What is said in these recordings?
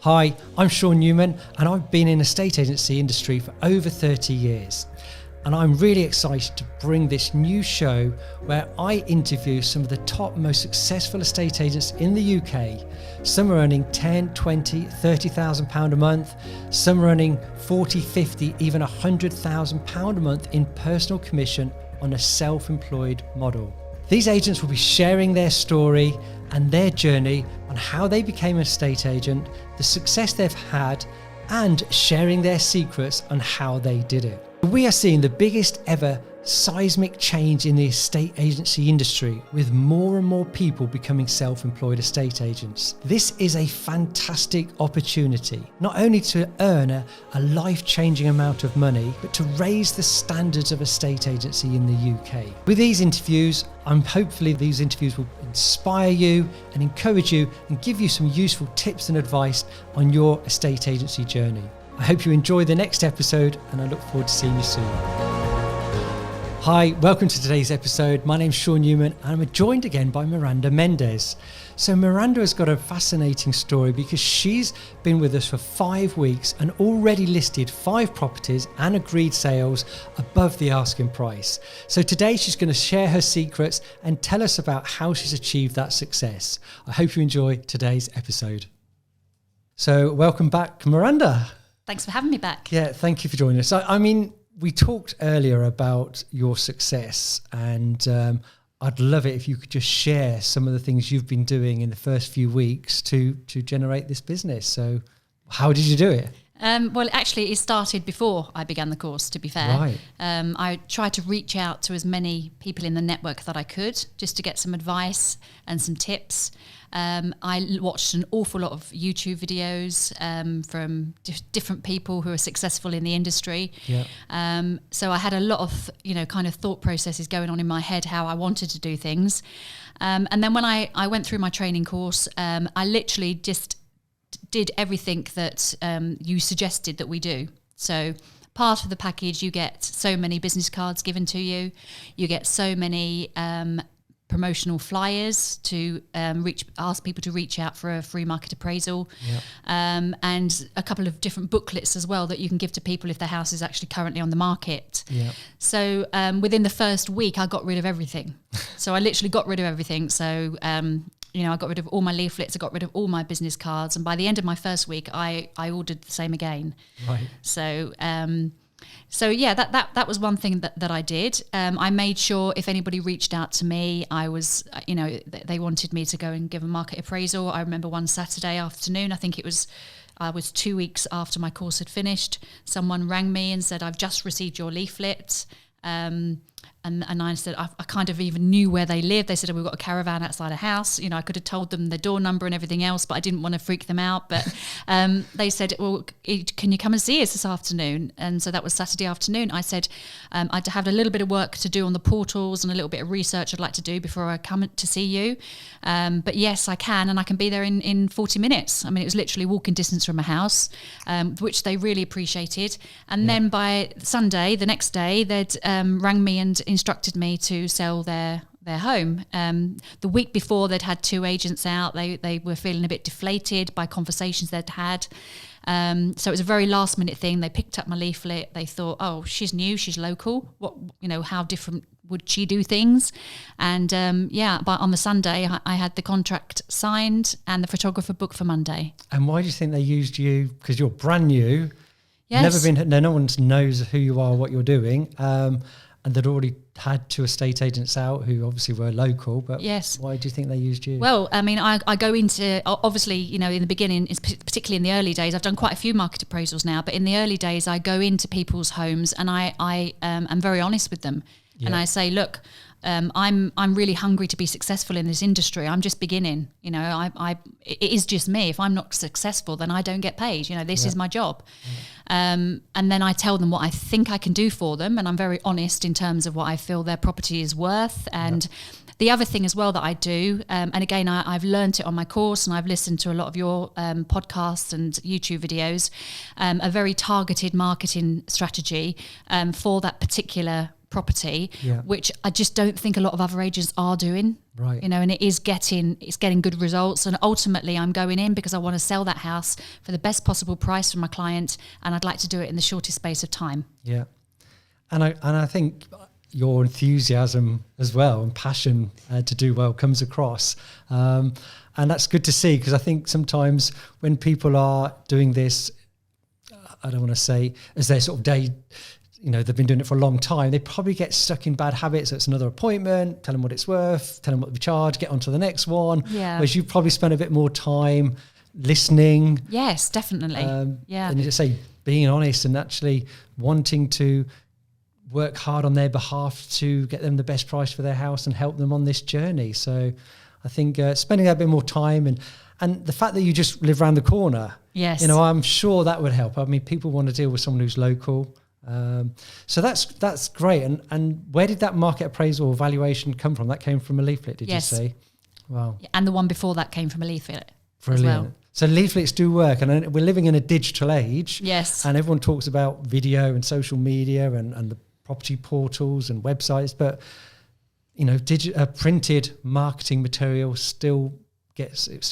Hi, I'm Sean Newman and I've been in the estate agency industry for over 30 years. And I'm really excited to bring this new show where I interview some of the top most successful estate agents in the UK. Some are earning 10, 20, 30,000 pound a month. Some are earning 40, 50, even 100,000 pound a month in personal commission on a self-employed model. These agents will be sharing their story and their journey on how they became an estate agent, the success they've had, and sharing their secrets on how they did it. We are seeing the biggest ever seismic change in the estate agency industry, with more and more people becoming self-employed estate agents. This is a fantastic opportunity, not only to earn a life-changing amount of money, but to raise the standards of estate agency in the UK. With these interviews, hopefully these interviews will inspire you and encourage you and give you some useful tips and advice on your estate agency journey. I hope you enjoy the next episode and I look forward to seeing you soon. Hi, welcome to today's episode. My name's Sean Newman and I'm joined again by Miranda Mendez. So Miranda has got a fascinating story because she's been with us for 5 weeks and already listed 5 properties and agreed sales above the asking price. So today she's going to share her secrets and tell us about how she's achieved that success. I hope you enjoy today's episode. So welcome back, Miranda. Thanks for having me back. Yeah, thank you for joining us. I mean, we talked earlier about your success and I'd love it if you could just share some of the things you've been doing in the first few weeks to generate this business. So how did you do it? Well, actually, it started before I began the course, to be fair. Right. I tried to reach out to as many people in the network that I could just to get some advice and some tips. I watched an awful lot of YouTube videos from different people who are successful in the industry. Yeah. So I had a lot of, kind of thought processes going on in my head, how I wanted to do things. And then when I went through my training course, I literally just did everything that you suggested that we do. So part of the package, you get so many business cards given to you. You get so many promotional flyers to ask people to reach out for a free market appraisal. Yep. And a couple of different booklets as well that you can give to people if their house is actually currently on the market. Yep. So within the first week, I got rid of everything. So I literally got rid of everything. So I got rid of all my leaflets, I got rid of all my business cards, and by the end of my first week, I ordered the same again. Right. So yeah, that was one thing that I did. I made sure if anybody reached out to me, I was, they wanted me to go and give a market appraisal. I remember one Saturday afternoon, I was 2 weeks after my course had finished, someone rang me and said, "I've just received your leaflet." And I said, I kind of even knew where they lived. They said, we've got a caravan outside a house. I could have told them the door number and everything else, but I didn't want to freak them out. But they said, well, can you come and see us this afternoon? And so that was Saturday afternoon. I said, I'd have a little bit of work to do on the portals and a little bit of research I'd like to do before I come to see you. But yes, I can, and I can be there in 40 minutes. I mean, it was literally walking distance from my house, which they really appreciated. And then by Sunday, the next day, they'd rang me and instructed me to sell their home. The week before, they'd had 2 agents out. They were feeling a bit deflated by conversations they'd had. So it was a very last minute thing. They picked up my leaflet. They thought, oh, she's new, she's local. What, how different would she do things? And but on the Sunday, I had the contract signed and the photographer booked for Monday. And why do you think they used you? Because you're brand new. Yes. No one knows who you are, what you're doing. And they'd already had 2 estate agents out who obviously were local, but yes. Why do you think they used you? Well, I mean, I go into, obviously, in the beginning, particularly in the early days, I've done quite a few market appraisals now, but in the early days, I go into people's homes and I am very honest with them. Yeah. And I say, look, I'm really hungry to be successful in this industry. I'm just beginning. It is just me. If I'm not successful, then I don't get paid. This is my job. Yeah. And then I tell them what I think I can do for them, and I'm very honest in terms of what I feel their property is worth. And the other thing as well that I do, and again, I've learned it on my course, and I've listened to a lot of your podcasts and YouTube videos, a very targeted marketing strategy for that particular property, Yeah. which I just don't think a lot of other agents are doing. Right. You know, and it's getting good results. And ultimately I'm going in because I want to sell that house for the best possible price for my client, and I'd like to do it in the shortest space of time. Yeah. And I think your enthusiasm as well and passion to do well comes across. And that's good to see, because I think sometimes when people are doing this, I don't want to say as their sort of day, you know, they've been doing it for a long time, they probably get stuck in bad habits. So it's another appointment, tell them what it's worth, tell them what we charge, get on to the next one. Yeah. Whereas you probably spend a bit more time listening. Yes, definitely. Yeah. And you just say, being honest and actually wanting to work hard on their behalf to get them the best price for their house and help them on this journey. So I think spending a bit more time and the fact that you just live around the corner, Yes. you know, I'm sure that would help. I mean, people want to deal with someone who's local. So that's great. And where did that market appraisal or valuation come from? That came from a leaflet, did Yes. you say? Wow. And the one before that came from a leaflet. Brilliant. As well. So leaflets do work, and we're living in a digital age. Yes. And everyone talks about video and social media and the property portals and websites, but you know, printed marketing material still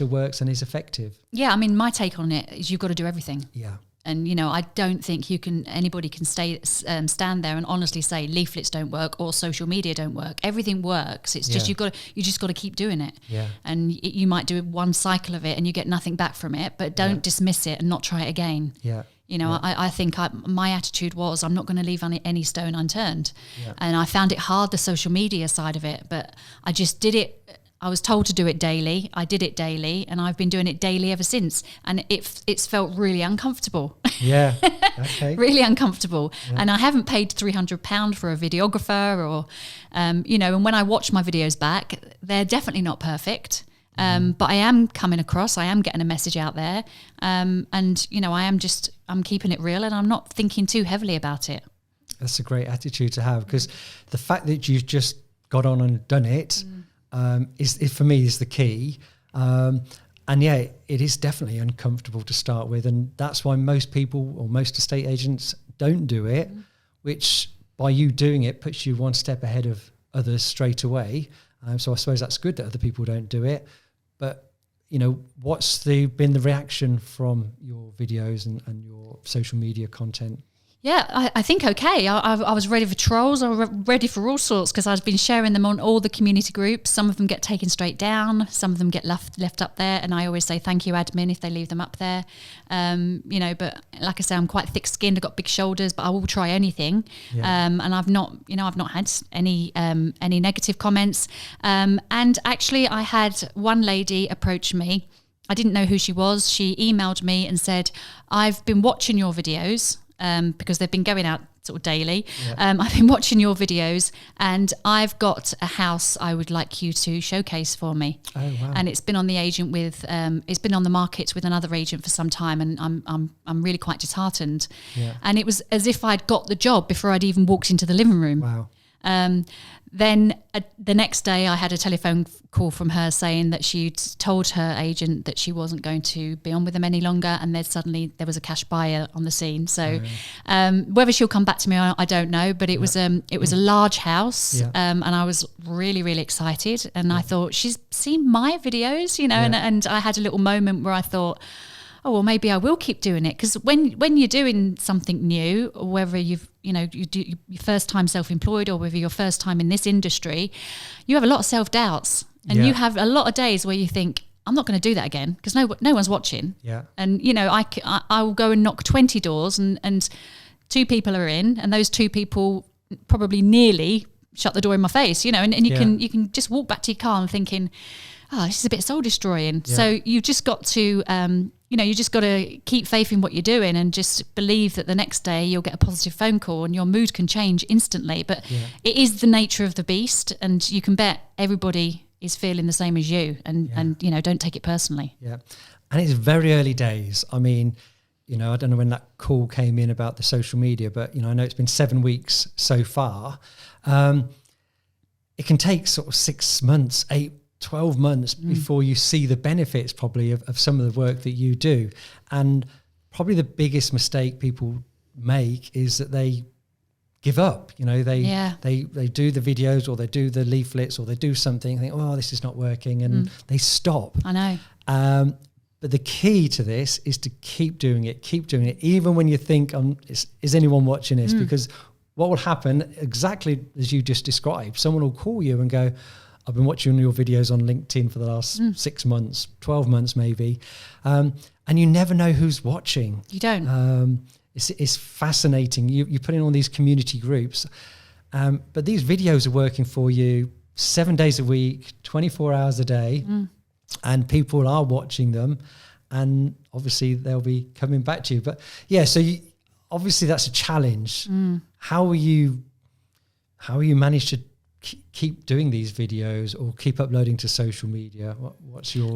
works and is effective. Yeah, I mean, my take on it is you've got to do everything. Yeah. And, you know, I don't think anybody can stand there and honestly say leaflets don't work or social media don't work. Everything works. It's just, you just got to keep doing it. Yeah. And you might do one cycle of it and you get nothing back from it, but don't dismiss it and not try it again. Yeah. You know, I think my attitude was I'm not going to leave any stone unturned. Yeah. And I found it hard, the social media side of it, but I just did it. I was told to do it daily. I did it daily, and I've been doing it daily ever since. And it's felt really uncomfortable. Yeah. Okay. Really uncomfortable. Yeah. And I haven't paid £300 for a videographer or, you know, and when I watch my videos back, they're definitely not perfect. But I am coming across, I am getting a message out there. And, you know, I'm keeping it real and I'm not thinking too heavily about it. That's a great attitude to have, because the fact that you've just got on and done it is for me is the key. And yeah, it is definitely uncomfortable to start with. And that's why most people or most estate agents don't do it, which by you doing it puts you one step ahead of others straight away. So I suppose that's good that other people don't do it. But, you know, what's been the reaction from your videos and your social media content? Yeah, I think okay. I was ready for trolls. I was ready for all sorts because I've been sharing them on all the community groups. Some of them get taken straight down. Some of them get left up there. And I always say thank you, admin, if they leave them up there. You know, but like I say, I'm quite thick-skinned. I've got big shoulders, but I will try anything. Yeah. And I've not had any negative comments. And actually, I had one lady approach me. I didn't know who she was. She emailed me and said, "I've been watching your videos." Because they've been going out sort of daily. Yeah. I've been watching your videos and I've got a house I would like you to showcase for me. Oh, wow. And it's been on it's been on the market with another agent for some time, and I'm really quite disheartened. Yeah. And it was as if I'd got the job before I'd even walked into the living room. Wow. Then the next day I had a telephone call from her saying that she'd told her agent that she wasn't going to be on with them any longer, and then suddenly there was a cash buyer on the scene. So whether she'll come back to me, I don't know, but it was a large house, and I was really, really excited, and I thought, she's seen my videos, you know, and I had a little moment where I thought, oh, well, maybe I will keep doing it. Because when you're doing something new, whether you're first time self-employed or whether you're first time in this industry, you have a lot of self-doubts. And you have a lot of days where you think, I'm not going to do that again because no one's watching. Yeah. And, you know, I will go and knock 20 doors and 2 people are in, and those 2 people probably nearly shut the door in my face, you know, and you can just walk back to your car and thinking, oh, this is a bit soul destroying. Yeah. So you've just got to, you just got to keep faith in what you're doing and just believe that the next day you'll get a positive phone call and your mood can change instantly. But it is the nature of the beast, and you can bet everybody is feeling the same as you, and you know, don't take it personally. Yeah. And it's very early days. I mean, you know, I don't know when that call came in about the social media, but, you know, I know it's been 7 weeks so far. It can take sort of 6 months, 12 months before you see the benefits probably of some of the work that you do. And probably the biggest mistake people make is that they give up. They Yeah. they do the videos, or they do the leaflets, or they do something, think, oh, this is not working, and they stop. I know. But the key to this is to keep doing it, even when you think, is anyone watching this? Because what will happen, exactly as you just described, someone will call you and go, I've been watching your videos on LinkedIn for the last 6 months, 12 months maybe, and you never know who's watching. You don't. It's fascinating. You put in all these community groups, but these videos are working for you 7 days a week, 24 hours a day, and people are watching them, and obviously they'll be coming back to you. But yeah, so obviously that's a challenge. How will you manage to keep doing these videos or keep uploading to social media? What's your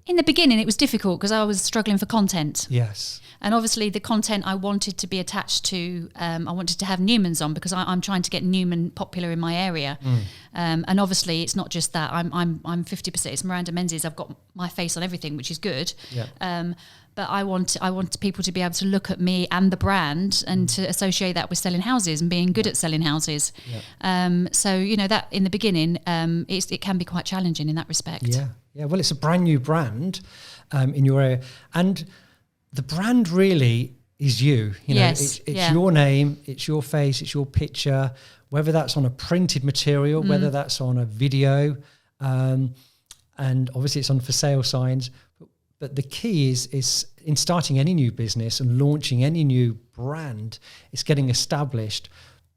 In the beginning, it was difficult because I was struggling for content. Yes. And obviously the content I wanted to be attached to, I wanted to have Newmans on, because I'm trying to get Newman popular in my area. And obviously it's not just that. I'm 50%. It's Miranda Menzies. I've got my face on everything, which is good. Yeah. But I want people to be able to look at me and the brand and to associate that with selling houses and being good at selling houses. Yeah. So that in the beginning, it can be quite challenging in that respect. Yeah. Yeah. Well, it's a brand new brand in your area, and the brand really is you. Yes. It's your name, it's your face, it's your picture. Whether that's on a printed material, whether that's on a video, and obviously it's on for sale signs. But the key is in starting any new business and launching any new brand, it's getting established,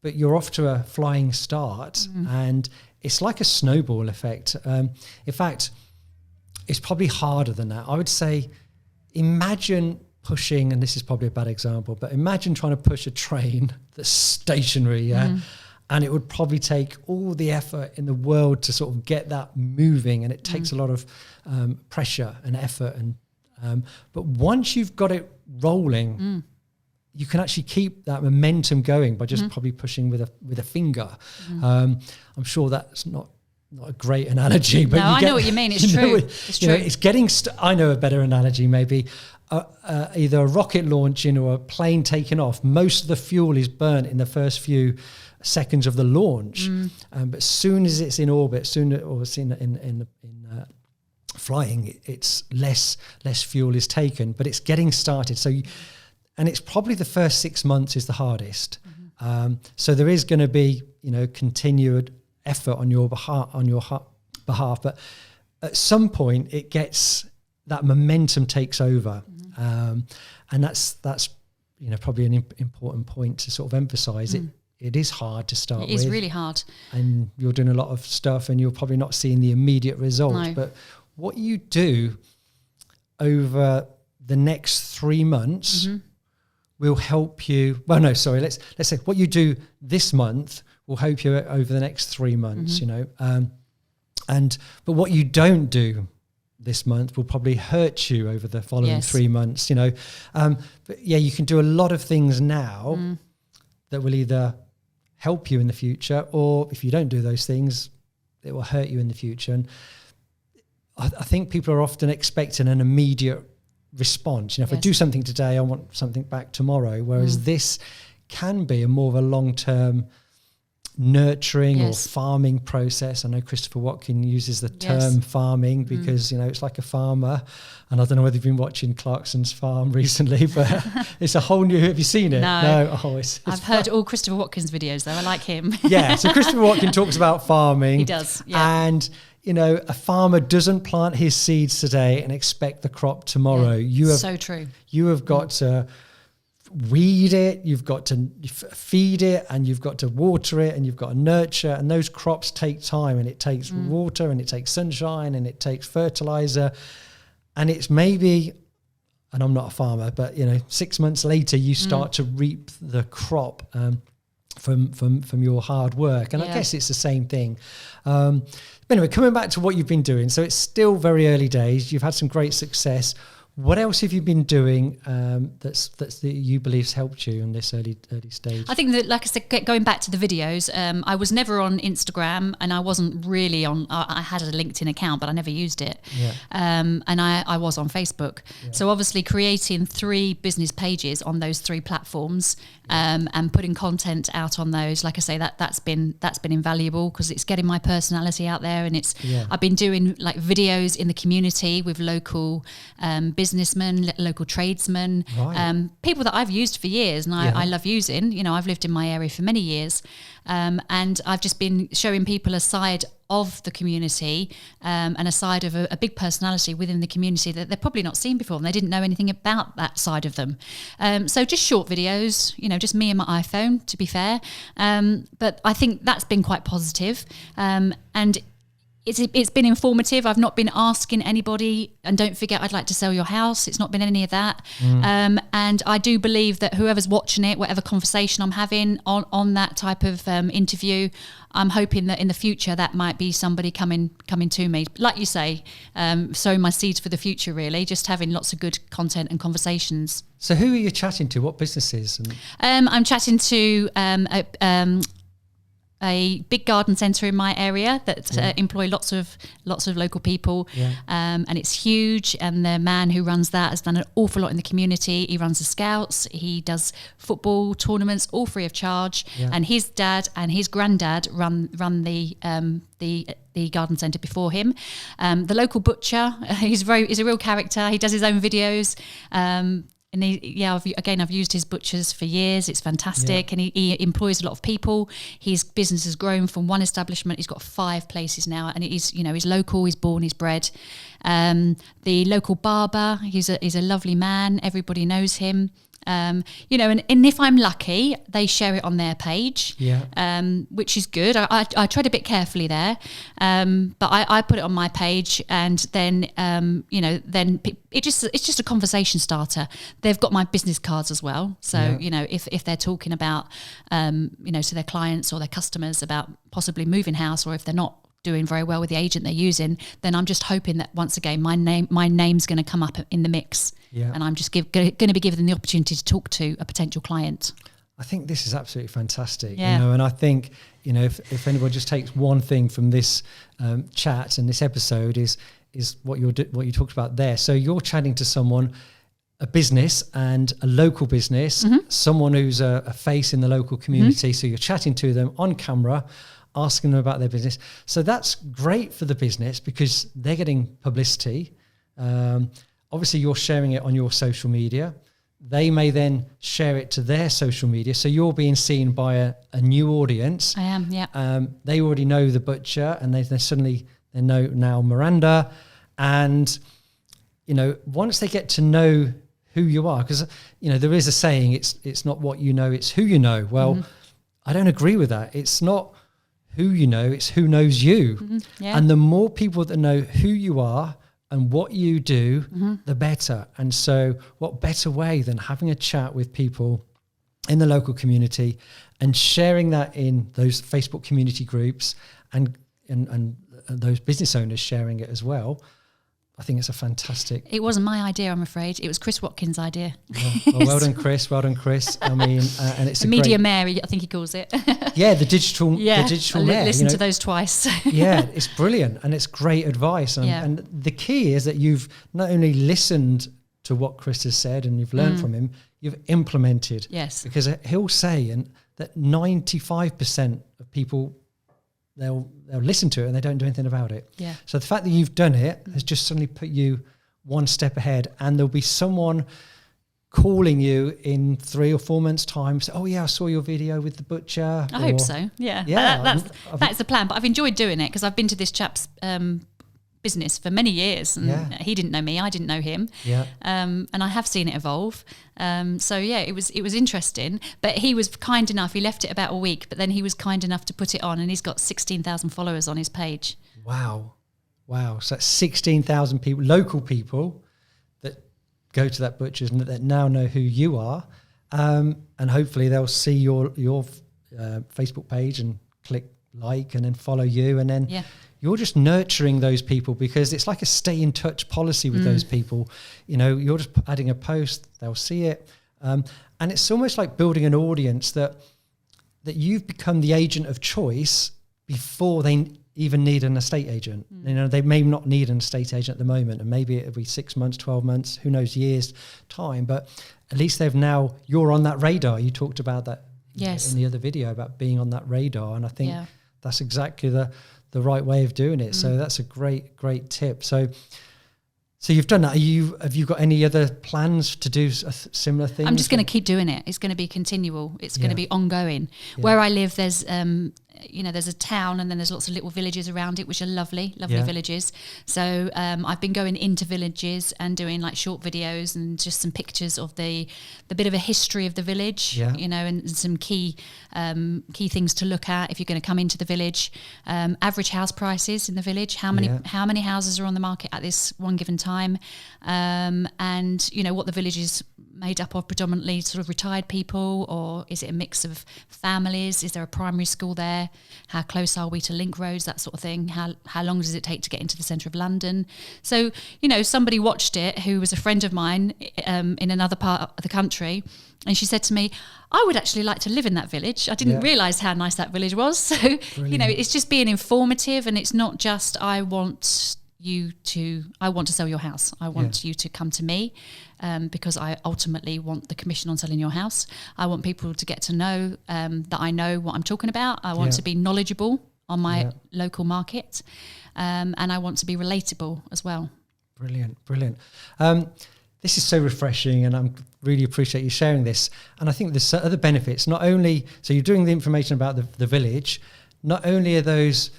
but you're off to a flying start, and it's like a snowball effect. In fact, it's probably harder than that. I would say, imagine pushing, and this is probably a bad example, but imagine trying to push a train that's stationary, and it would probably take all the effort in the world to sort of get that moving, and it takes a lot of pressure and effort. But once you've got it rolling, you can actually keep that momentum going by just probably pushing with a finger. I'm sure that's not a great analogy, but I know what you mean. It's true. It's true. It's getting. I know a better analogy, maybe. Either a rocket launching or a plane taking off. Most of the fuel is burnt in the first few seconds of the launch, but as soon as it's in orbit, or it's in flying, it's less fuel is taken, but it's getting started. So, and it's probably the first 6 months is the hardest. So there is going to be continued effort on your behalf, but at some point it gets that momentum takes over, and that's probably an important point to sort of emphasize. It is hard to start with. It is really hard. And you're doing a lot of stuff and you're probably not seeing the immediate result. No. But what you do over the next 3 months will help you. Well, no, sorry. Let's say what you do this month will help you over the next 3 months, but what you don't do this month will probably hurt you over the following 3 months, but yeah, you can do a lot of things now that will either help you in the future, or if you don't do those things, it will hurt you in the future. And I think people are often expecting an immediate response. If I do something today, I want something back tomorrow, whereas this can be more of a long-term nurturing or farming process. I know Christopher Watkin uses the term farming because it's like a farmer, and I don't know whether you've been watching Clarkson's Farm recently, but it's a whole new. Have you seen it? No. It's I've heard all Christopher Watkins videos though. I like him. So Christopher Watkin talks about farming. He does, and a farmer doesn't plant his seeds today and expect the crop tomorrow. So true. You have got to weed it, you've got to feed it, and you've got to water it, and you've got to nurture, and those crops take time, and it takes water, and it takes sunshine, and it takes fertilizer, and it's maybe, and I'm not a farmer, but 6 months later you start to reap the crop from your hard work. And I guess it's the same thing. But anyway, coming back to what you've been doing, so it's still very early days. You've had some great success. What else have you been doing that you believe's helped you in this early stage? I think that, like I said, going back to the videos, I was never on Instagram, and I wasn't really on. I had a LinkedIn account, but I never used it. Yeah. And I was on Facebook. Yeah. So obviously, creating 3 business pages on those 3 platforms, and putting content out on those, like I say, that's been invaluable, because it's getting my personality out there, and I've been doing like videos in the community with local businessmen, local tradesmen, people that I've used for years, and I love using. You know, I've lived in my area for many years, and I've just been showing people a side of the community, and a side of a big personality within the community that they've probably not seen before, and they didn't know anything about that side of them. So just short videos, you know, just me and my iPhone, to be fair. But I think that's been quite positive. And it's been informative. I've not been asking anybody, and don't forget, I'd like to sell your house. It's not been any of that. And I do believe that whoever's watching it, whatever conversation I'm having on that type of interview, I'm hoping that in the future that might be somebody coming to me. Like you say, sowing my seeds for the future, really, just having lots of good content and conversations. So who are you chatting to? What businesses? I'm chatting to a big garden centre in my area that employ lots of local people, and it's huge. And the man who runs that has done an awful lot in the community. He runs the Scouts, he does football tournaments, all free of charge. And his dad and his granddad run the garden centre before him. The local butcher, he's a real character. He does his own videos. And I've used his butchers for years. It's fantastic, and he employs a lot of people. His business has grown from one establishment. He's got 5 places now, and he's local. He's born, he's bred. The local barber, he's a lovely man. Everybody knows him. And if I'm lucky, they share it on their page, which is good. I tread a bit carefully there, but I put it on my page, and then it's just a conversation starter. They've got my business cards as well, so if they're talking about to their clients or their customers about possibly moving house, or if they're not doing very well with the agent they're using, then I'm just hoping that once again my name's going to come up in the mix, and I'm just going to be given the opportunity to talk to a potential client. I think this is absolutely fantastic, and I think if anyone just takes one thing from this chat and this episode is what you talked about there. So you're chatting to someone, a business and a local business, someone who's a face in the local community. So you're chatting to them on camera, asking them about their business. So that's great for the business because they're getting publicity. Obviously, you're sharing it on your social media. They may then share it to their social media. So you're being seen by a new audience. I am, yeah. They already know the butcher, and they know now Miranda. And, once they get to know who you are, because, there is a saying, it's not what you know, it's who you know. Well, I don't agree with that. It's not who you know, it's who knows you. And the more people that know who you are and what you do, the better. And so what better way than having a chat with people in the local community and sharing that in those Facebook community groups and those business owners sharing it as well. I think it's a fantastic... It wasn't my idea, I'm afraid. It was Chris Watkins' idea. Well done, Chris. Well done, Chris. I mean, and it's a media mayor, I think he calls it. The digital mayor. Listened to those twice. It's brilliant, and it's great advice. And the key is that you've not only listened to what Chris has said and you've learned from him, you've implemented. Yes. Because he'll say that 95% of people... They'll listen to it and they don't do anything about it. Yeah. So the fact that you've done it has just suddenly put you one step ahead, and there'll be someone calling you in 3 or 4 months' time. So, I saw your video with the butcher. I hope so. Yeah. That's the plan. But I've enjoyed doing it because I've been to this chap's business for many years, and he didn't know me, I didn't know him. And I have seen it evolve. It was interesting, but he was kind enough. He left it about a week, but then he was kind enough to put it on, and he's got 16,000 followers on his page. Wow. So that's 16,000 people, local people that go to that butcher's and that now know who you are. And hopefully they'll see your Facebook page and click like and then follow you, and then you're just nurturing those people, because it's like a stay in touch policy with those people. You're just adding a post, they'll see it. And it's almost like building an audience that you've become the agent of choice before they even need an estate agent. They may not need an estate agent at the moment, and maybe it'll be 6 months, 12 months, who knows, years time, but at least you're on that radar. You talked about that in the other video about being on that radar, and I think that's exactly the right way of doing it. So that's a great tip. So you've done that. Have you got any other plans to do a similar thing? I'm just going to keep doing it. It's going to be continual. It's going to be ongoing. Where I live, there's there's a town, and then there's lots of little villages around it, which are lovely villages. So I've been going into villages and doing like short videos and just some pictures of the bit of a history of the village, and some key things to look at if you're going to come into the village. Average house prices in the village, how many houses are on the market at this one given time, and what the village is made up of, predominantly sort of retired people, or is it a mix of families? Is there a primary school there? How close are we to link roads, that sort of thing? How long does it take to get into the centre of London? So, somebody watched it who was a friend of mine in another part of the country, and she said to me, I would actually like to live in that village. I didn't realise how nice that village was. So, it's just being informative, and it's not just I want to sell your house. I want you to come to me because I ultimately want the commission on selling your house. I want people to get to know that I know what I'm talking about. I want to be knowledgeable on my local market, and I want to be relatable as well. Brilliant. This is so refreshing, and I really appreciate you sharing this. And I think there's other benefits. Not only, so you're doing the information about the village, not only are those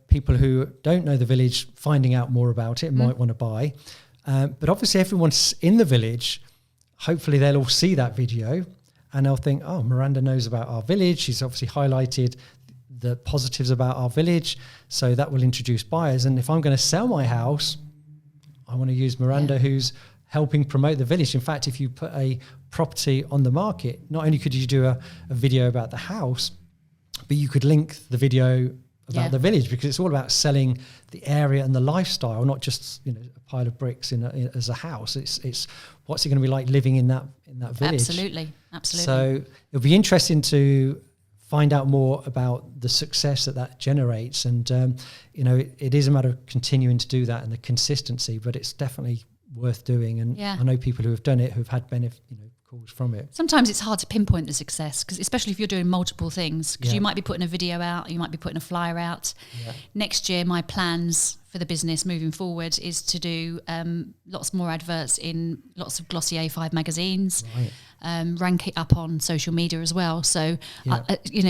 people who don't know the village finding out more about it, might want to buy, but obviously everyone's in the village, hopefully they'll all see that video and they'll think, oh, Miranda knows about our village, she's obviously highlighted the positives about our village, so that will introduce buyers. And if I'm going to sell my house, I want to use Miranda, who's helping promote the village. In fact, if you put a property on the market, not only could you do a video about the house, but you could link the video about the village, because it's all about selling the area and the lifestyle, not just a pile of bricks as a house. It's what's it going to be like living in that village. Absolutely. So it'll be interesting to find out more about the success that generates, and it is a matter of continuing to do that and the consistency, but it's definitely worth doing. And I know people who have done it who've had benefit, calls from it. Sometimes it's hard to pinpoint the success, because especially if you're doing multiple things, because you might be putting a video out, you might be putting a flyer out. Next year, my plans for the business moving forward is to do lots more adverts in lots of glossy A5 magazines, rank it up on social media as well. So,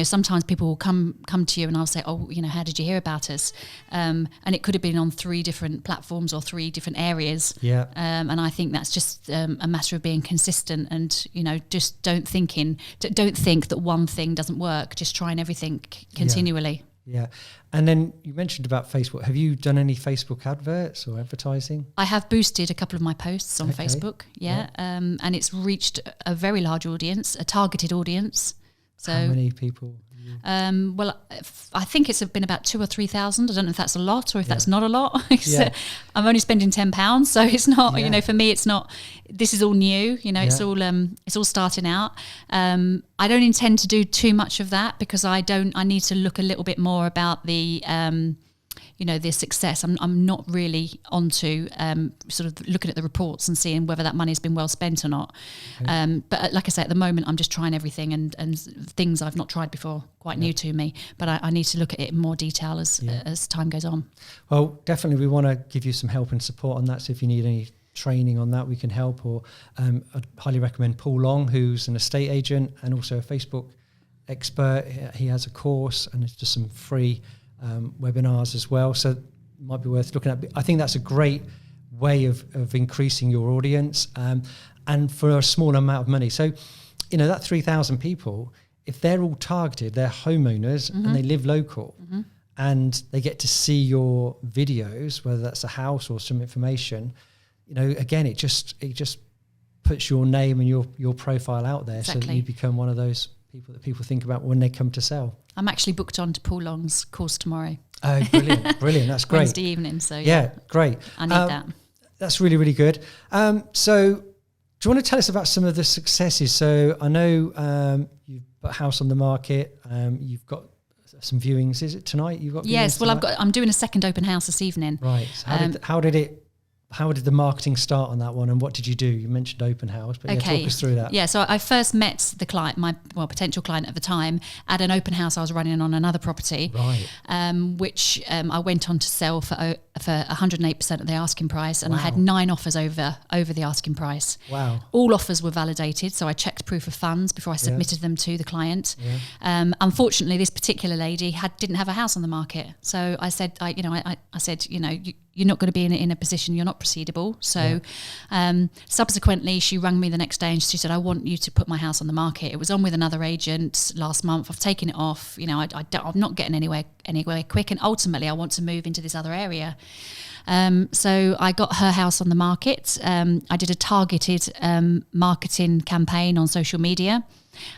sometimes people will come to you and I'll say, oh, how did you hear about us? And it could have been on 3 different platforms or 3 different areas. And I think that's just a matter of being consistent, and, just don't think that one thing doesn't work. Just trying everything continually. And then you mentioned about Facebook. Have you done any Facebook adverts or advertising? I have boosted a couple of my posts on Facebook, and it's reached a very large audience, a targeted audience. So how many people? Well, I think it's been about 2,000 or 3,000. I don't know if that's a lot or if that's not a lot. I'm only spending £10, so it's not. For me, it's not. This is all new. It's all starting out. I don't intend to do too much of that, because I need to look a little bit more about the the success. I'm not really onto sort of looking at the reports and seeing whether that money's been well spent or not. But like I say, at the moment, I'm just trying everything and things I've not tried before, quite new to me. But I need to look at it in more detail as time goes on. Well, definitely we want to give you some help and support on that. So if you need any training on that, we can help. Or I'd highly recommend Paul Long, who's an estate agent and also a Facebook expert. He has a course, and it's just some free webinars as well, so it might be worth looking at. I think that's a great way of increasing your audience, and for a small amount of money. So that 3,000 people, if they're all targeted, they're homeowners and they live local, and they get to see your videos, whether that's a house or some information, again, it just puts your name and your profile out there. Exactly. So that you become one of those people that people think about when they come to sell. I'm actually booked on to Paul Long's course tomorrow. Oh, brilliant. That's great. Wednesday evening. So yeah, great. I need that. That's really, really good. So do you want to tell us about some of the successes? So I know you've got a house on the market. You've got some viewings. Is it tonight? You've got yes. Well, tonight? I'm doing a second open house this evening. Right. So how did the marketing start on that one, and what did you do? You mentioned open house, but talk us through that. Yeah, so I first met the client, my potential client at the time, at an open house I was running on another property, right? Which I went on to sell for 108% of the asking price, and I had 9 offers over the asking price. Wow! All offers were validated, so I checked proof of funds before I submitted them to the client. Yeah. Unfortunately, this particular lady didn't have a house on the market, so I said, I said, you're not going to be in a position, you're not proceedable. So subsequently, she rang me the next day and she said, I want you to put my house on the market. It was on with another agent last month. I've taken it off. I'm not getting anywhere quick. And ultimately, I want to move into this other area. So I got her house on the market. I did a targeted marketing campaign on social media.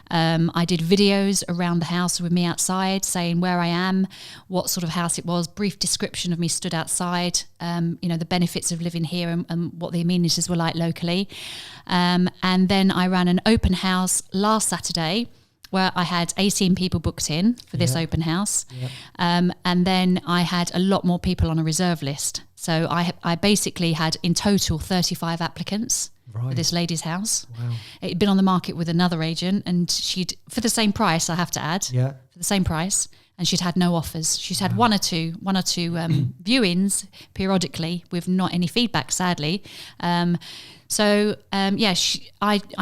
I did videos around the house with me outside saying where I am, what sort of house it was, brief description of me stood outside, the benefits of living here and what the amenities were like locally. And then I ran an open house last Saturday where I had 18 people booked in for this open house. Yeah. And then I had a lot more people on a reserve list. So I basically had in total 35 applicants. Right. For this lady's house. Wow. It'd been on the market with another agent, and she'd, for the same price, I have to add, for the same price, and she'd had no offers. She's had one or two viewings periodically with not any feedback, sadly. I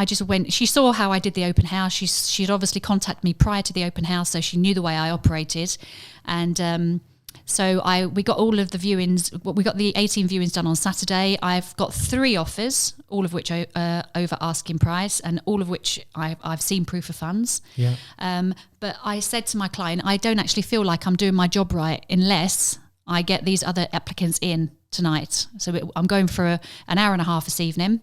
just went. She saw how I did the open house. She'd obviously contacted me prior to the open house, so she knew the way I operated, and. So we got all of the viewings. We got the 18 viewings done on Saturday. I've got 3 offers, all of which are over asking price, and all of which I've seen proof of funds. Yeah. But I said to my client, I don't actually feel like I'm doing my job right unless I get these other applicants in tonight. So I'm going for an hour and a half this evening.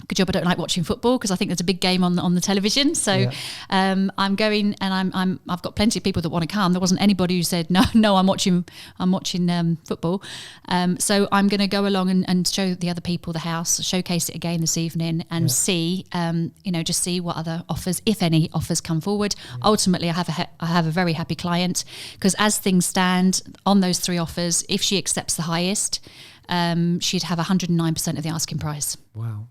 Good job I don't like watching football because I think there's a big game on the television. So I'm going, and I've got plenty of people that want to come. There wasn't anybody who said no. I'm watching football. So I'm going to go along and show the other people the house, showcase it again this evening, and see just see what other offers, if any offers, come forward. Ultimately, I have a very happy client because as things stand on those 3 offers, if she accepts the highest, she'd have 109% of the asking price. Wow.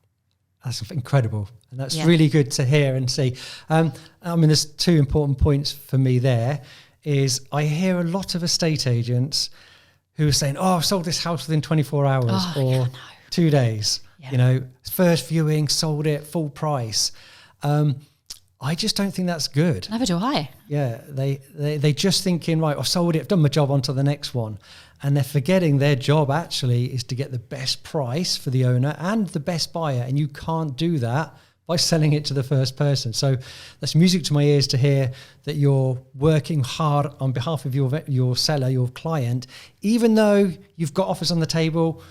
That's incredible. And that's really good to hear and see. There's 2 important points for me there is I hear a lot of estate agents who are saying, I've sold this house within 24 hours or 2 days. Yeah. First viewing, sold it, full price. I just don't think that's good. Never do I. Yeah, they just thinking, right, I've sold it, I've done my job, on to the next one. And they're forgetting their job actually is to get the best price for the owner and the best buyer. And you can't do that by selling it to the first person. So that's music to my ears to hear that you're working hard on behalf of your seller, your client, even though you've got offers on the table,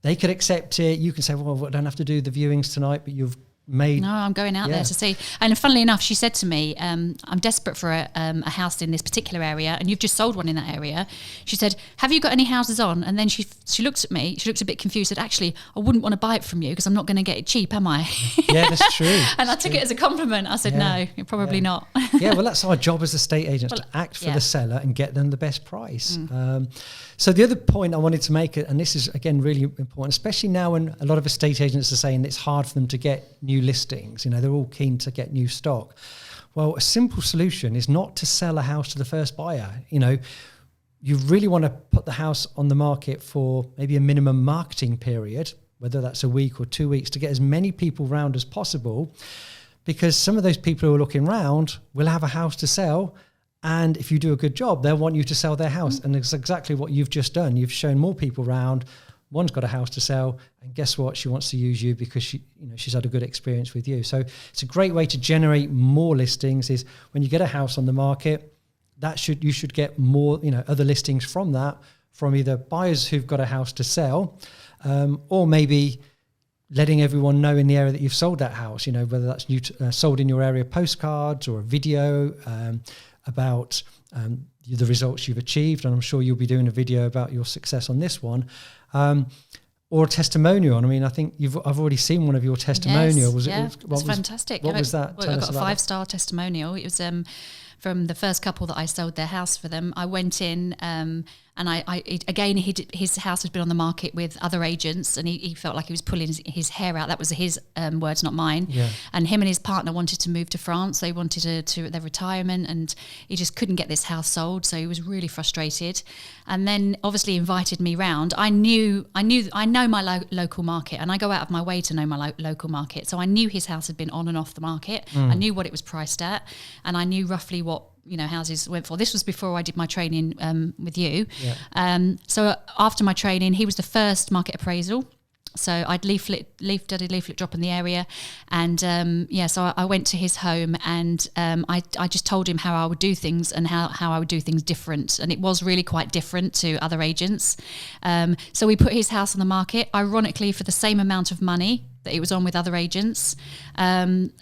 they could accept it. You can say, well, I don't have to do the viewings tonight, but you've made. No, I'm going out there to see. And funnily enough, she said to me, I'm desperate for a house in this particular area, and you've just sold one in that area. She said, have you got any houses on? And then she looked at me, she looked a bit confused, said, actually, I wouldn't want to buy it from you because I'm not going to get it cheap, am I? Yeah, that's true. And I took it as a compliment. I said, no, you're probably not. Yeah, well, that's our job as estate agents, to act for the seller and get them the best price. So the other point I wanted to make, and this is, again, really important, especially now when a lot of estate agents are saying it's hard for them to get new listings. They're all keen to get new stock. Well, a simple solution is not to sell a house to the first buyer. You really want to put the house on the market for maybe a minimum marketing period, whether that's a week or 2 weeks, to get as many people round as possible, because some of those people who are looking round will have a house to sell. And if you do a good job, they'll want you to sell their house. And it's exactly what you've just done. You've shown more people round. One's got a house to sell, and guess what? She wants to use you because she's had a good experience with you. So it's a great way to generate more listings. Is when you get a house on the market, you should get more, other listings from that, from either buyers who've got a house to sell, or maybe letting everyone know in the area that you've sold that house. Whether that's sold in your area, postcards or a video about the results you've achieved, and I'm sure you'll be doing a video about your success on this one, or a testimonial. And I mean, I think I've already seen one of your testimonials. Yes, it was fantastic. What was that? Well, I got a 5-star testimonial. It was from the first couple that I sold their house for them. I went in and his house had been on the market with other agents, and he felt like he was pulling his hair out. That was his words, not mine. Yeah. And him and his partner wanted to move to France. They wanted to their retirement, and he just couldn't get this house sold. So he was really frustrated. And then obviously invited me round. I know my local market, and I go out of my way to know my local market. So I knew his house had been on and off the market. I knew what it was priced at, and I knew roughly what houses went for. This was before I did my training with you. Yeah. So after my training, he was the first market appraisal. So I'd did a leaflet drop in the area, and so I went to his home, and I just told him how I would do things and how I would do things different, and it was really quite different to other agents. So we put his house on the market, ironically, for the same amount of money that it was on with other agents, and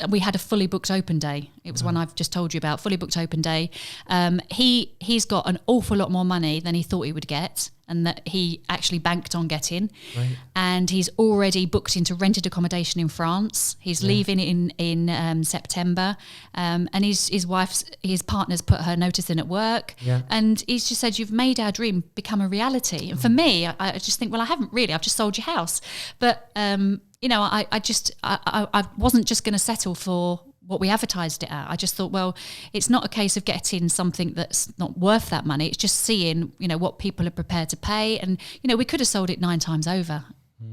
we had a fully booked open day. It was one I've just told you about, fully booked open day. He's got an awful lot more money than he thought he would get, and that he actually banked on getting. Right. And he's already booked into rented accommodation in France. He's leaving in September, and his partner's put her notice in at work. Yeah. And he's just said, "You've made our dream become a reality." And for me, I just think, well, I haven't really. I've just sold your house, but I wasn't just going to settle for what we advertised it at. I just thought, well, it's not a case of getting something that's not worth that money. It's just seeing, what people are prepared to pay. And, we could have sold it 9 times over.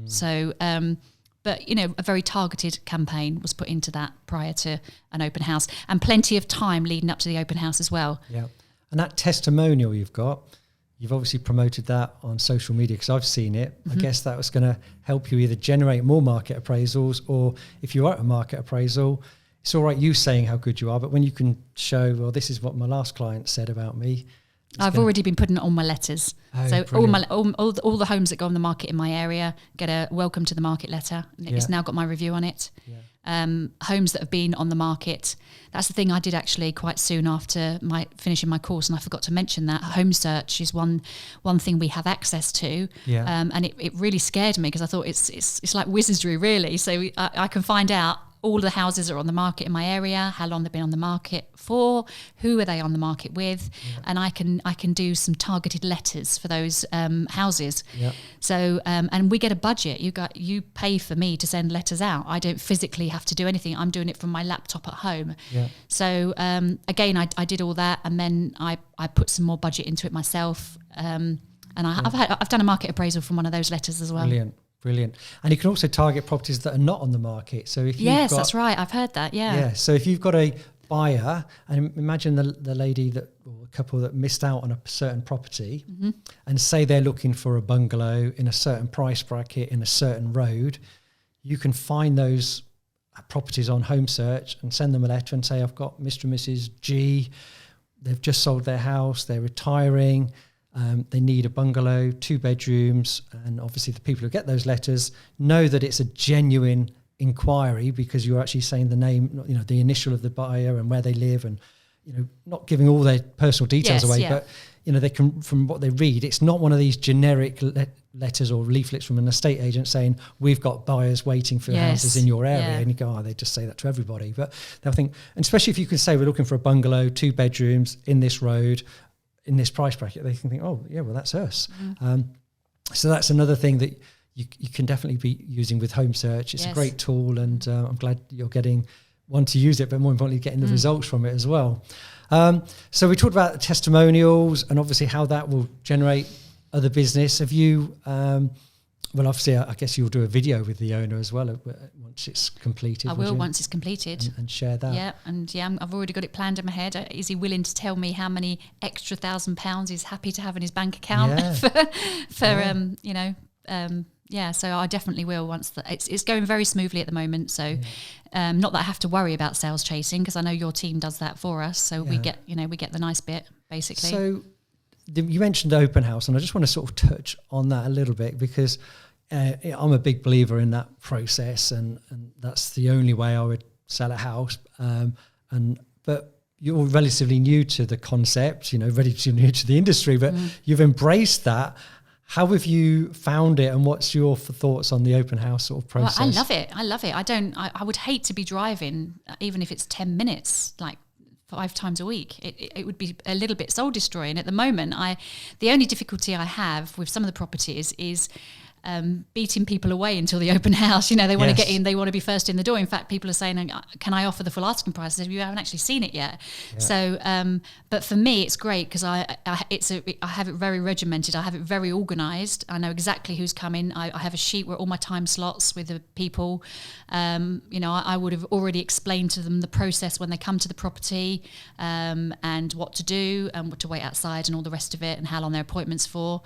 So, but, a very targeted campaign was put into that prior to an open house, and plenty of time leading up to the open house as well. Yeah. And that testimonial you've obviously promoted that on social media, because I've seen it. I guess that was going to help you either generate more market appraisals, or if you are at a market appraisal, it's all right you saying how good you are, but when you can show, well, this is what my last client said about me. I've already been putting it on my letters. Oh, so brilliant. all the homes that go on the market in my area get a welcome to the market letter. It's now got my review on it. Yeah. Homes that have been on the market. That's the thing I did actually quite soon after finishing my course, and I forgot to mention that home search is one thing we have access to. Yeah. And it really scared me, because I thought it's like wizardry, really. So I can find out all the houses that are on the market in my area, how long they've been on the market for, who are they on the market with, and I can do some targeted letters for those houses. Yeah. So and we get a budget. You pay for me to send letters out. I don't physically have to do anything. I'm doing it from my laptop at home. Yeah. So again, I did all that, and then I put some more budget into it myself. And I've done a market appraisal from one of those letters as well. Brilliant. And you can also target properties that are not on the market. So if that's right. I've heard that. Yeah. Yeah. So if you've got a buyer, and imagine the lady or a couple that missed out on a certain property, and say they're looking for a bungalow in a certain price bracket in a certain road, you can find those properties on home search and send them a letter and say, I've got Mr. and Mrs. G. They've just sold their house. They're retiring. They need a bungalow, 2 bedrooms, and obviously the people who get those letters know that it's a genuine inquiry, because you're actually saying the name, the initial of the buyer and where they live, and not giving all their personal details away, but they can, from what they read, it's not one of these generic letters or leaflets from an estate agent saying we've got buyers waiting for houses in your area, and you go, they just say that to everybody. But they'll think, and especially if you can say we're looking for a bungalow, 2 bedrooms in this road, in this price bracket, they can think, well, that's us. So that's another thing that you can definitely be using with home search. It's a great tool, and I'm glad you're getting one to use it, but more importantly, getting the results from it as well. So we talked about the testimonials and obviously how that will generate other business. Have you, well, obviously, I guess you'll do a video with the owner as well once it's completed. I will once it's completed. And share that. Yeah, and I've already got it planned in my head. Is he willing to tell me how many extra £1,000 he's happy to have in his bank account so I definitely will once it's going very smoothly at the moment. So not that I have to worry about sales chasing, because I know your team does that for us. So we get the nice bit, basically. So you mentioned the open house, and I just want to sort of touch on that a little bit, because I'm a big believer in that process, and that's the only way I would sell a house. But you're relatively new to the concept, relatively new to the industry, but you've embraced that. How have you found it, and what's your thoughts on the open house sort of process? Well, I love it. I would hate to be driving, even if it's 10 minutes, like 5 times a week. It would be a little bit soul destroying. At the moment, the only difficulty I have with some of the properties is beating people away until the open house. They want to get in, they want to be first in the door. In fact, people are saying, can I offer the full asking price? I said, you haven't actually seen it yet. Yeah. So, but for me, it's great because I have it very regimented. I have it very organised. I know exactly who's coming. I have a sheet where all my time slots with the people. I would have already explained to them the process when they come to the property, and what to do and what to wait outside and all the rest of it, and how long their appointment's for.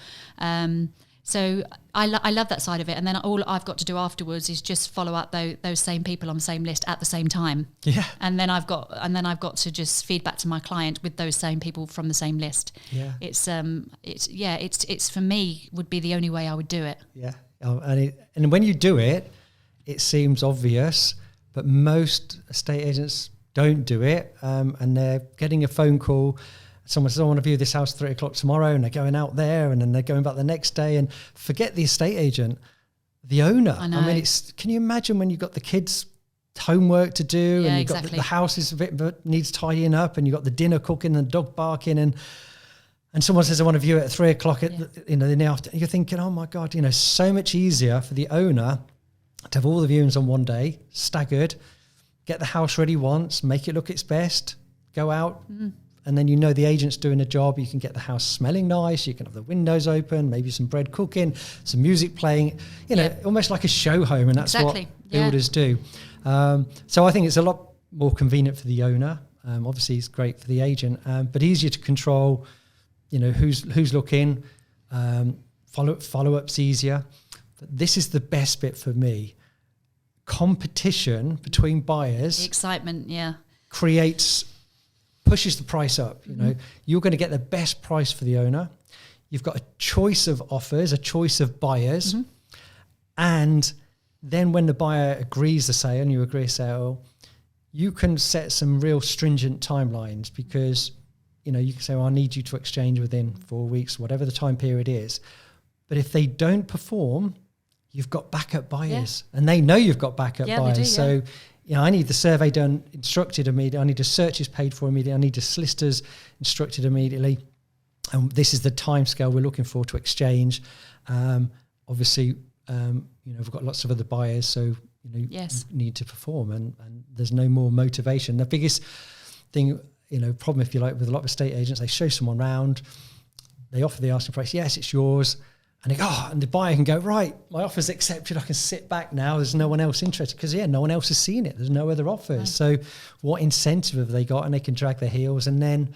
So I love that side of it, and then all I've got to do afterwards is just follow up those same people on the same list at the same time. Yeah. And then I've got to just feed back to my client with those same people from the same list. Yeah. It's for me would be the only way I would do it. Yeah. And when you do it, it seems obvious, but most estate agents don't do it, and they're getting a phone call. Someone says, I want to view this house 3 o'clock tomorrow, and they're going out there, and then they're going back the next day, and forget the estate agent, the owner. I know. I mean, can you imagine when you've got the kids' homework to do, and you've got the house is a bit needs tidying up, and you've got the dinner cooking and the dog barking, and someone says, I want to view it at 3 o'clock in the afternoon. You're thinking, oh my God, so much easier for the owner to have all the viewings on one day, staggered, get the house ready once, make it look its best, go out. And then the agent's doing a job. You can get the house smelling nice. You can have the windows open, maybe some bread cooking, some music playing, almost like a show home. And that's what builders do. So I think it's a lot more convenient for the owner. Obviously, it's great for the agent, but easier to control, who's looking. Follow-up's easier. But this is the best bit for me. Competition between buyers. The excitement, pushes the price up. You're going to get the best price for the owner. You've got a choice of offers, a choice of buyers, and then when the buyer agrees the sale and you agree a sale, you can set some real stringent timelines, because you can say, well, I need you to exchange within 4 weeks, whatever the time period is. But if they don't perform, you've got backup buyers, and they know you've got backup buyers. They do, so I need the survey done, instructed immediately. I need the searches paid for immediately. I need the solicitors instructed immediately. And this is the timescale we're looking for to exchange. Obviously, we've got lots of other buyers, so need to perform, and there's no more motivation. The biggest thing, problem, if you like, with a lot of estate agents, they show someone round, they offer the asking price, yes, it's yours. And they go, and the buyer can go, right, my offer's accepted, I can sit back now, there's no one else interested, because no one else has seen it, there's no other offers. Right. So what incentive have they got? And they can drag their heels, and then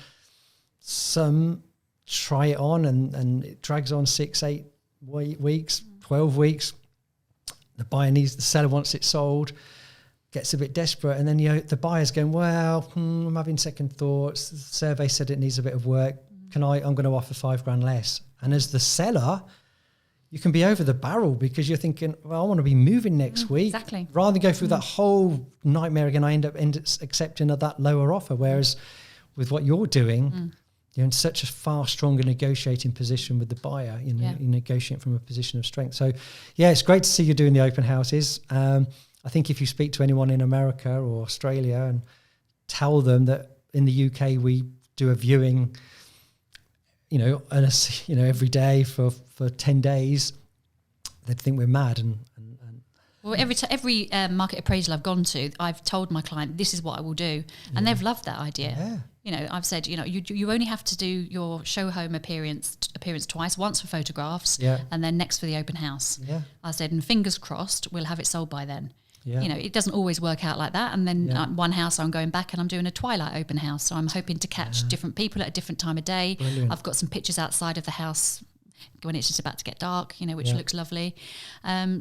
some try it on, and it drags on 6-8 weeks, 12 weeks. The seller wants it sold, gets a bit desperate, and then the buyer's going, well, I'm having second thoughts, the survey said it needs a bit of work, I'm going to offer $5,000 less. And as the seller, you can be over the barrel, because you're thinking, well, I want to be moving next week. Exactly. Rather than go through that whole nightmare again, I end up accepting that lower offer. Whereas with what you're doing, you're in such a far stronger negotiating position with the buyer. You're negotiating from a position of strength. So, it's great to see you doing the open houses. I think if you speak to anyone in America or Australia and tell them that in the UK we do a viewing every day for 10 days, they'd think we're mad. Well, every market appraisal I've gone to, I've told my client, this is what I will do. And they've loved that idea. Yeah. I've said, you only have to do your show home appearance twice, once for photographs, and then next for the open house. Yeah. I said, and fingers crossed, we'll have it sold by then. Yeah. It doesn't always work out like that. And then one house I'm going back and I'm doing a twilight open house. So I'm hoping to catch different people at a different time of day. Brilliant. I've got some pictures outside of the house when it's just about to get dark, which looks lovely.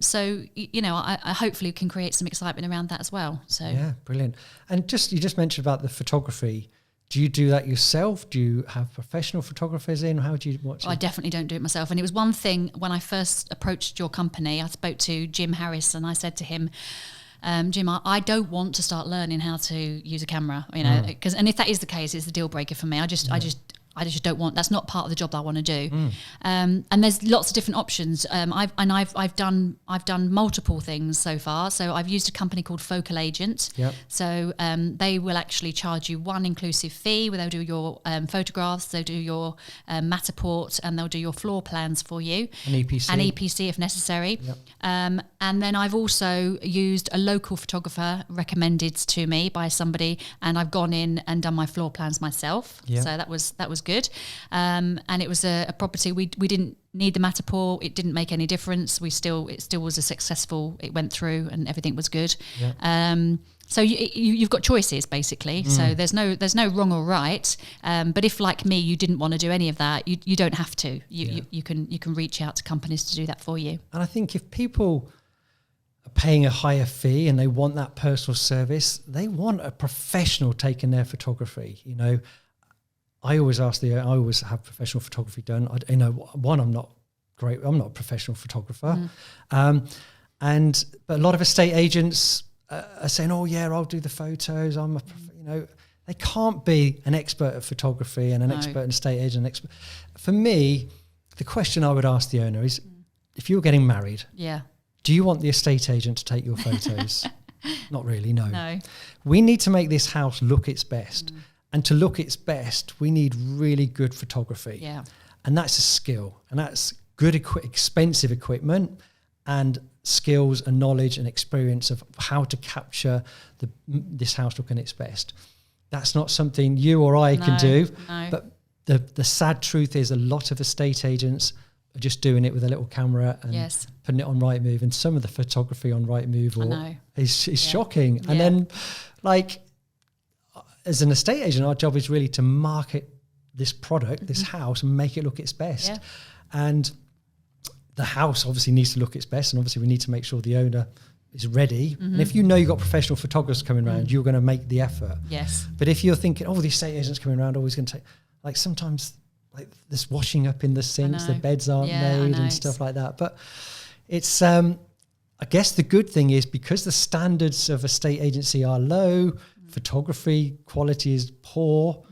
So, I hopefully can create some excitement around that as well. So yeah, brilliant. And you just mentioned about the photography. Do you do that yourself? Do you have professional photographers in? How do you watch it? I definitely don't do it myself. And it was one thing when I first approached your company, I spoke to Jim Harris and I said to him, Jim, I don't want to start learning how to use a camera, you know, and if that is the case, it's a deal breaker for me. I just don't want. That's not part of the job that I want to do. And there's lots of different options. I've done multiple things so far. So I've used a company called Focal Agent. Yep. So they will actually charge you one inclusive fee where they'll do your photographs, they'll do your Matterport, and they'll do your floor plans for you. An EPC if necessary. Yep. And then I've also used a local photographer recommended to me by somebody, and I've gone in and done my floor plans myself. Yep. So that was good. And it was a property we didn't need the Matterport. It didn't make any difference. It still was a successful. It went through and everything was good. Yeah. So you've got choices basically. So there's no wrong or right. But if like me, you didn't want to do any of that, you don't have to. You can reach out to companies to do that for you. And I think if people are paying a higher fee and they want that personal service, they want a professional taking their photography. You know, I always have professional photography done. I'm not great. I'm not a professional photographer. But a lot of estate agents are saying, "Oh yeah, I'll do the photos." They can't be an expert at photography and an expert in estate agent. For me, the question I would ask the owner is, if you're getting married, do you want the estate agent to take your photos? Not really, no. We need to make this house look its best. And to look its best, we need really good photography. Yeah. And that's a skill. And that's good, expensive equipment and skills and knowledge and experience of how to capture this house looking its best. That's not something you or I can do. No. But the sad truth is a lot of estate agents are just doing it with a little camera and putting it on Rightmove. And some of the photography on Rightmove is shocking. Yeah. And then, as an estate agent, our job is really to market this product, this house, and make it look its best. Yeah. And the house obviously needs to look its best, and obviously we need to make sure the owner is ready. And if you know you've got professional photographers coming around, you're going to make the effort. Yes. But if you're thinking, the estate agent's coming around, always going to take, sometimes this washing up in the sinks, the beds aren't made and stuff like that. But it's, I guess the good thing is because the standards of estate agency are low, photography quality is poor,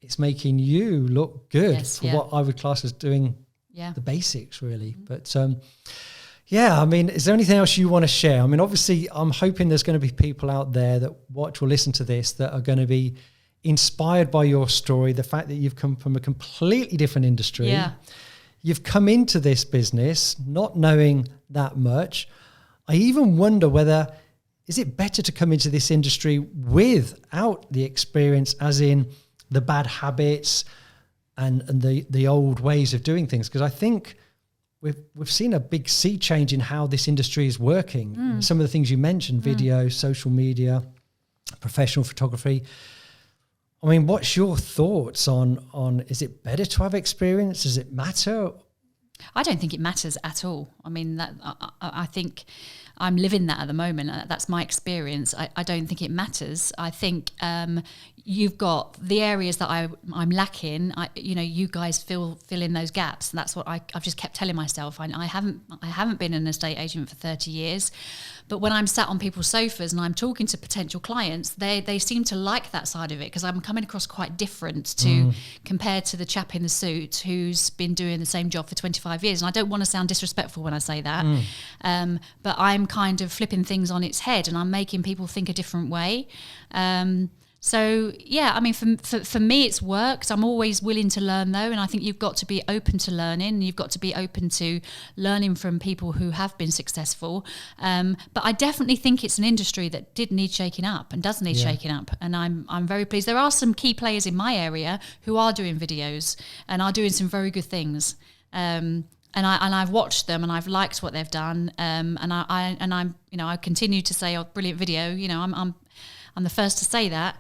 it's making you look good for what I would class as doing the basics really. But is there anything else you want to share? I mean, obviously I'm hoping there's going to be people out there that watch or listen to this that are going to be inspired by your story, the fact that you've come from a completely different industry. You've come into this business not knowing that much. I even wonder whether is it better to come into this industry without the experience, as in the bad habits and the old ways of doing things? Because I think we've seen a big sea change in how this industry is working. Some of the things you mentioned, video, social media, professional photography. I mean, what's your thoughts on is it better to have experience? Does it matter? I don't think it matters at all. I mean, I think I'm living that at the moment. That's my experience. I don't think it matters. I think you've got the areas that I'm lacking. You guys fill in those gaps. And that's what I've just kept telling myself. I haven't been an estate agent for 30 years. But when I'm sat on people's sofas and I'm talking to potential clients, they seem to like that side of it because I'm coming across quite different compared to the chap in the suit who's been doing the same job for 25 years. And I don't want to sound disrespectful when I say that, but I'm kind of flipping things on its head and I'm making people think a different way. So, I mean, for me, it's worked. I'm always willing to learn, though, and I think you've got to be open to learning, and you've got to be open to learning from people who have been successful. But I definitely think it's an industry that did need shaking up and does need shaking up, and I'm very pleased. There are some key players in my area who are doing videos and are doing some very good things. And I've watched them and I've liked what they've done. And I continue to say, brilliant video. I'm the first to say that.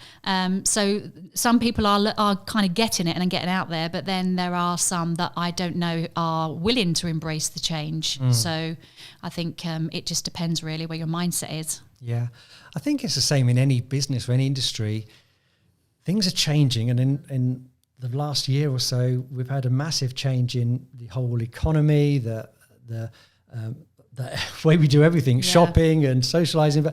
So some people are kind of getting it and getting out there, but then there are some that I don't know are willing to embrace the change. So I think it just depends really where your mindset is. Yeah, I think it's the same in any business or any industry. Things are changing, and in the last year or so, we've had a massive change in the whole economy, the the way we do everything, Yeah. shopping and socializing.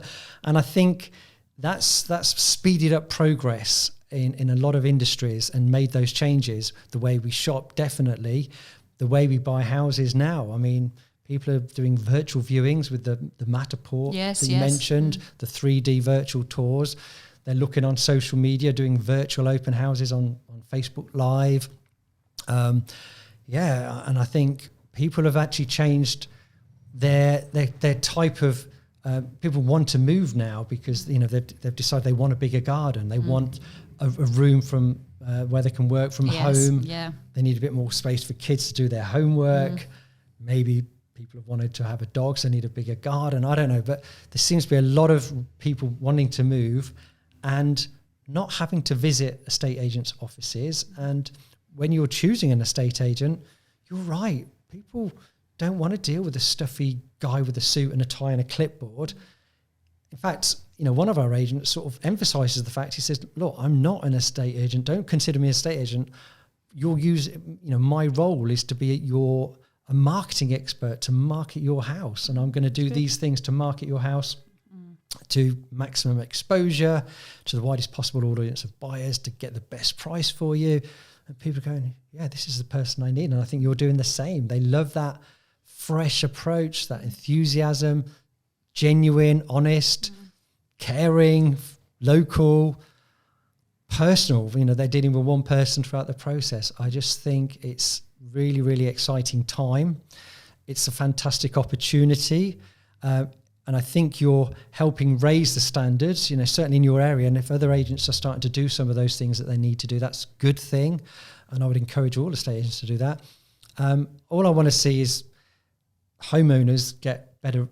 And I think that's speeded up progress in a lot of industries and made those changes. The way we shop, definitely. The way we buy houses now. I mean, people are doing virtual viewings with the Matterport that you mentioned, the 3D virtual tours. They're looking on social media, doing virtual open houses on Facebook Live. And I think people have actually changed their type of people want to move now because they've decided they want a bigger garden. They want a room from where they can work from home. Yeah. They need a bit more space for kids to do their homework. Maybe people have wanted to have a dog, so they need a bigger garden. I don't know, but there seems to be a lot of people wanting to move and not having to visit estate agents' offices. And when you're choosing an estate agent, you're right. People don't want to deal with a stuffy guy with a suit and a tie and a clipboard. In fact, one of our agents sort of emphasizes the fact, he says, look, I'm not an estate agent. Don't consider me an estate agent. You'll use, my role is to be a marketing expert to market your house. And I'm going to do these things to market your house to maximum exposure, to the widest possible audience of buyers, to get the best price for you. And people are going, yeah, this is the person I need. And I think you're doing the same. They love that fresh approach, that enthusiasm, genuine, honest, caring, local, personal. They're dealing with one person throughout the process. I just think it's really, really exciting time. It's a fantastic opportunity. And I think you're helping raise the standards, certainly in your area. And if other agents are starting to do some of those things that they need to do, that's a good thing. And I would encourage all estate agents to do that. All I want to see is homeowners get better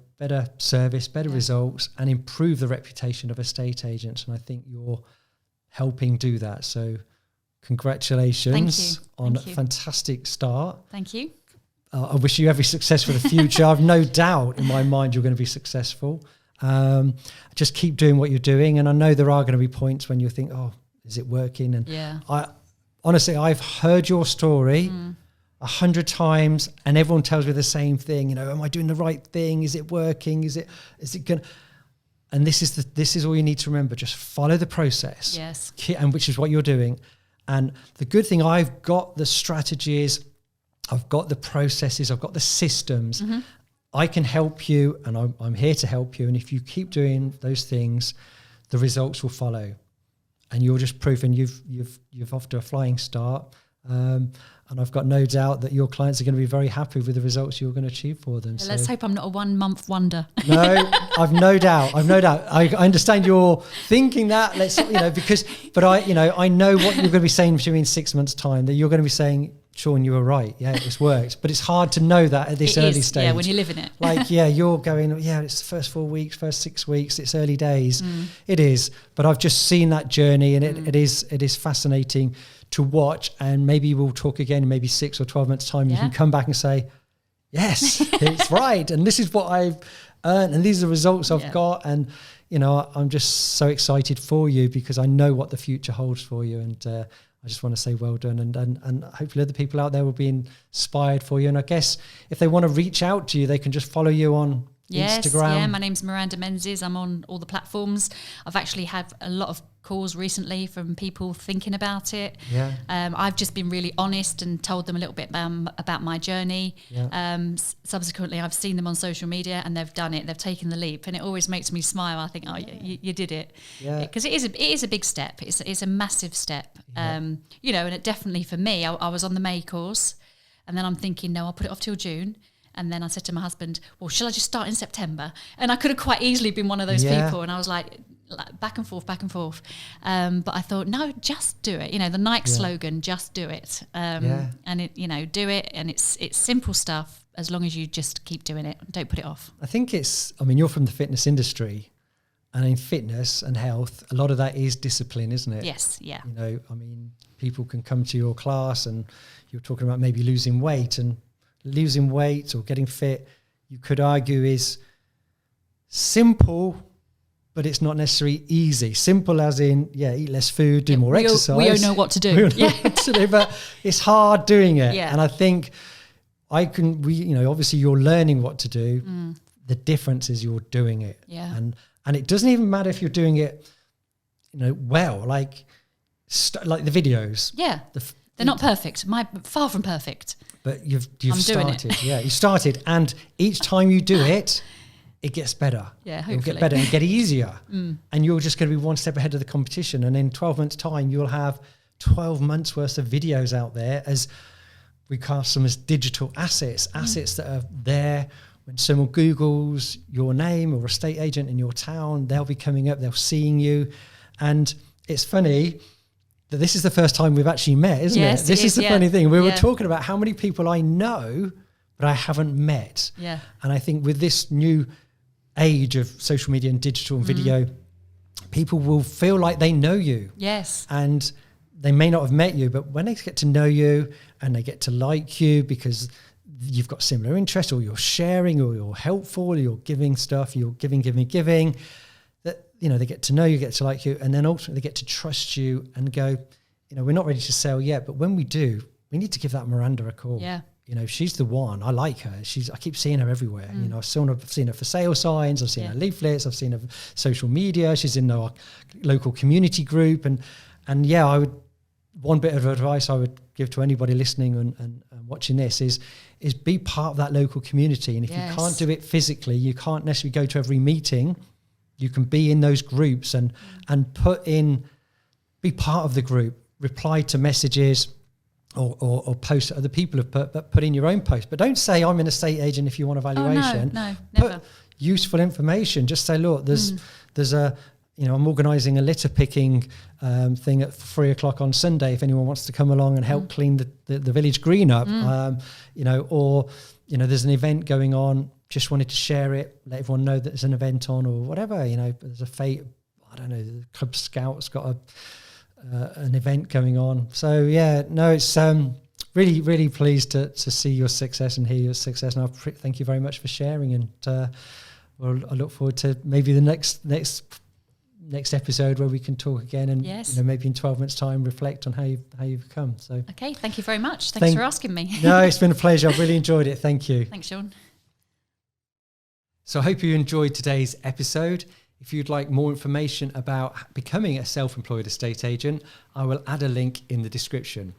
service, better results, and improve the reputation of estate agents. And I think you're helping do that. So congratulations on a fantastic start. Thank you. I wish you every success for the future. I've no doubt in my mind you're going to be successful. Just keep doing what you're doing. And I know there are going to be points when you think, oh, is it working? And I've heard your story 100 times and everyone tells me the same thing. Am I doing the right thing? Is it working? Is it going to... And this is all you need to remember. Just follow the process. Yes. And which is what you're doing. And the good thing, I've got the strategies, I've got the processes, I've got the systems. I can help you, and I'm here to help you. And if you keep doing those things, the results will follow. And you're just proving you've off to a flying start. And I've got no doubt that your clients are going to be very happy with the results you're going to achieve for them. Let's hope I'm not a 1 month wonder. No, I've no doubt. I understand you're thinking that. But I know what you're going to be saying to me in 6 months' time. That you're going to be saying, Sean, you were right. Yeah, it's worked. But it's hard to know that at this early stage. Yeah, when you live in it. You're going, it's the first 4 weeks, first 6 weeks. It's early days. It is. But I've just seen that journey, and it is fascinating to watch. And maybe we'll talk again in maybe 6 or 12 months' time. You can come back and say, yes, it's right. And this is what I've earned. And these are the results I've got. And, I'm just so excited for you because I know what the future holds for you. And I just want to say well done. And hopefully other people out there will be inspired for you. And I guess if they want to reach out to you, they can just follow you on Instagram. Yeah, my name's Miranda Menzies. I'm on all the platforms. I've actually had a lot of calls recently from people thinking about it. Yeah. I've just been really honest and told them a little bit about my journey. Yeah. Subsequently, I've seen them on social media and they've done it. They've taken the leap, and it always makes me smile. I think, you did it. Yeah. Because it is a big step. It's a massive step. Yeah. And it definitely for me, I was on the May course, and then I'm thinking, no, I'll put it off till June. And then I said to my husband, well, shall I just start in September? And I could have quite easily been one of those people. And I was like back and forth. But I thought, no, just do it. The Nike slogan, just do it. And it, do it. And it's simple stuff as long as you just keep doing it. Don't put it off. I think you're from the fitness industry, and in fitness and health, a lot of that is discipline, isn't it? Yes. Yeah. People can come to your class and you're talking about maybe losing weight or getting fit, you could argue is simple, but it's not necessarily easy. Simple as in, eat less food, do more exercise. We all know what to do. But it's hard doing it. Yeah. And I think obviously you're learning what to do. The difference is you're doing it. Yeah. And it doesn't even matter if you're doing it, well, like the videos. Yeah. They're not perfect. Far from perfect. But you've I'm started. doing it. Yeah, you started. And each time you do it, it gets better. Yeah, hopefully. It'll get better and get easier. And you're just going to be one step ahead of the competition. And in 12 months' time, you'll have 12 months worth of videos out there, as we cast them as digital assets that are there. When someone Googles your name or estate agent in your town, they'll be coming up, they'll seeing you. And it's funny that this is the first time we've actually met, isn't it? This is the funny thing. We were talking about how many people I know, but I haven't met. Yeah. And I think with this new age of social media and digital and video, people will feel like they know you. Yes. And they may not have met you, but when they get to know you and they get to like you because you've got similar interests, or you're sharing, or you're helpful, or you're giving stuff, you're giving, that, they get to know you, get to like you, and then ultimately they get to trust you and go, we're not ready to sell yet, but when we do, we need to give that Miranda a call. Yeah. She's the one. I like her. I keep seeing her everywhere. I've seen her for sale signs. I've seen her leaflets. I've seen her social media. She's in our local community group. And one bit of advice I would give to anybody listening and watching this is be part of that local community. And if you can't do it physically, you can't necessarily go to every meeting. You can be in those groups and be part of the group, reply to messages or posts that other people have put in your own post. But don't say, I'm an estate agent if you want a valuation. No, never. Put useful information. Just say, look, there's I'm organising a litter picking thing at 3:00 on Sunday. If anyone wants to come along and help clean the village green up, there's an event going on. Just wanted to share it, let everyone know that there's an event on or whatever. There's a fate. I don't know. The Club Scouts got an event going on. So it's really, really pleased to see your success and hear your success. And thank you very much for sharing. And I look forward to maybe the next episode where we can talk again and maybe in 12 months' time reflect on how you've come. So okay, thank you very much. Thanks for asking me. No, it's been a pleasure. I've really enjoyed it. Thank you. Thanks, Sean. So I hope you enjoyed today's episode. If you'd like more information about becoming a self-employed estate agent, I will add a link in the description.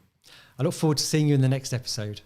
I look forward to seeing you in the next episode.